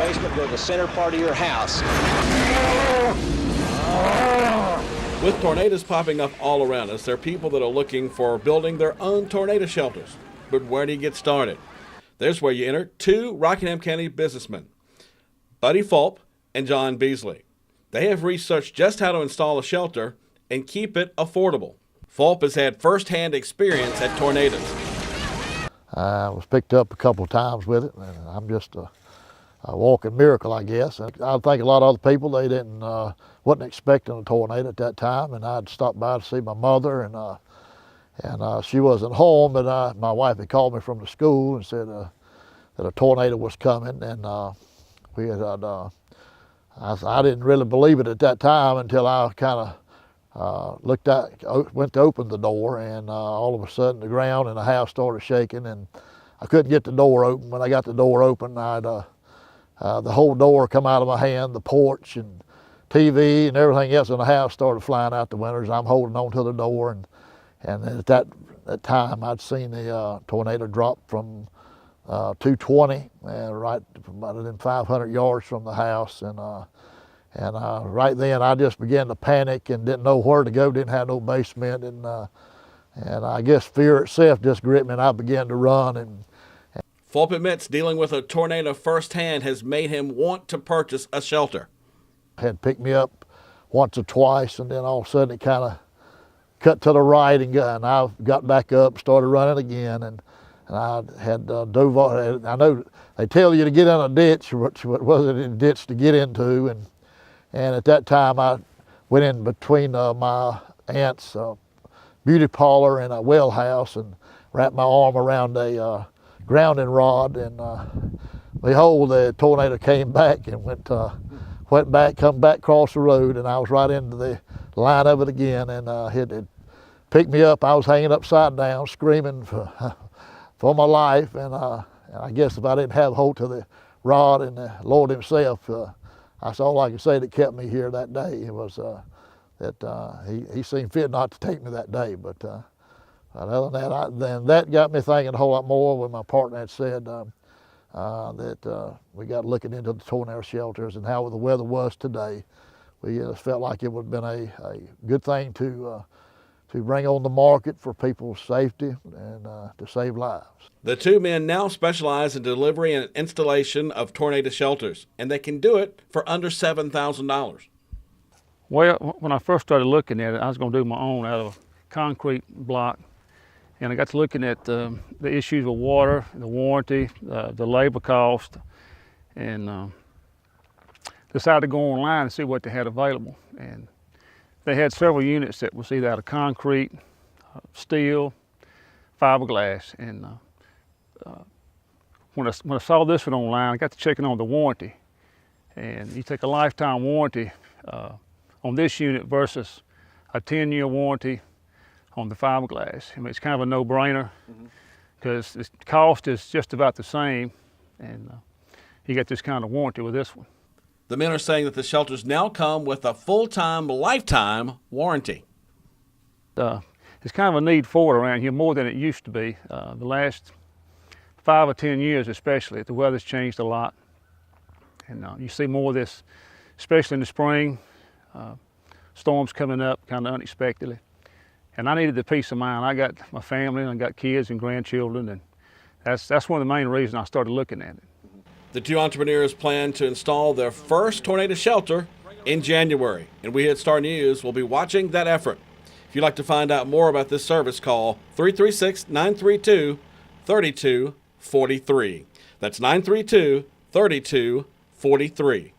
basement, go to the center part of your house. With tornadoes popping up all around us, there are people that are looking for building their own tornado shelters. But where do you get started? There's where you enter two Rockingham County businessmen, Buddy Fulp and John Beasley. They have researched just how to install a shelter and keep it affordable. Fulp has had first-hand experience at tornadoes. I was picked up a couple of times with it, and I'm just a walking miracle, I guess. I think a lot of other people, they wasn't expecting a tornado at that time, and I'd stopped by to see my mother, and she wasn't home, but my wife had called me from the school and said that a tornado was coming, and I didn't really believe it at that time until I kind of looked out, went to open the door, and all of a sudden the ground in the house started shaking, and I couldn't get the door open. When I got the door open, the whole door come out of my hand, the porch and TV and everything else in the house started flying out the windows. I'm holding on to the door, and at that time I'd seen the tornado drop from 220, right about within 500 yards from the house, and right then I just began to panic and didn't know where to go, didn't have no basement, and I guess fear itself just gripped me, and I began to run. Fulp admits dealing with a tornado firsthand has made him want to purchase a shelter. Had picked me up once or twice, and then all of a sudden it kind of cut to the right, and I got back up, started running again, and I had dove off. I know they tell you to get in a ditch, which wasn't a ditch to get into, and at that time I went in between my aunt's beauty parlor and a well house and wrapped my arm around a grounding rod, and behold, the tornado came back and went back, come back across the road, and I was right into the line of it again, and it picked me up. I was hanging upside down, screaming for my life, and I guess if I didn't have hold to the rod and the Lord himself, that's all I can say that kept me here that day. It was that he seemed fit not to take me that day, but other than that, then that got me thinking a whole lot more when my partner had said that we got looking into the tornado shelters and how the weather was today. We just felt like it would have been a good thing to bring on the market for people's safety and to save lives. The two men now specialize in delivery and installation of tornado shelters, and they can do it for under $7,000. Well, when I first started looking at it, I was going to do my own out of a concrete block, and I got to looking at the issues with water, the warranty, the labor cost, and decided to go online and see what they had available. And they had several units that was either out of concrete, steel, fiberglass, and when I saw this one online, I got to checking on the warranty. And you take a lifetime warranty on this unit versus a 10-year warranty on the fiberglass. I mean, it's kind of a no-brainer because the cost is just about the same, and you get this kind of warranty with this one. The men are saying that the shelters now come with a full-time, lifetime warranty. It's kind of a need for it around here more than it used to be. The last 5 or 10 years especially, the weather's changed a lot. And you see more of this, especially in the spring, storms coming up kind of unexpectedly. And I needed the peace of mind. I got my family, and I got kids and grandchildren, and that's one of the main reasons I started looking at it. The two entrepreneurs plan to install their first tornado shelter in January, and we at Star News will be watching that effort. If you'd like to find out more about this service, call 336-932-3243. That's 932-3243.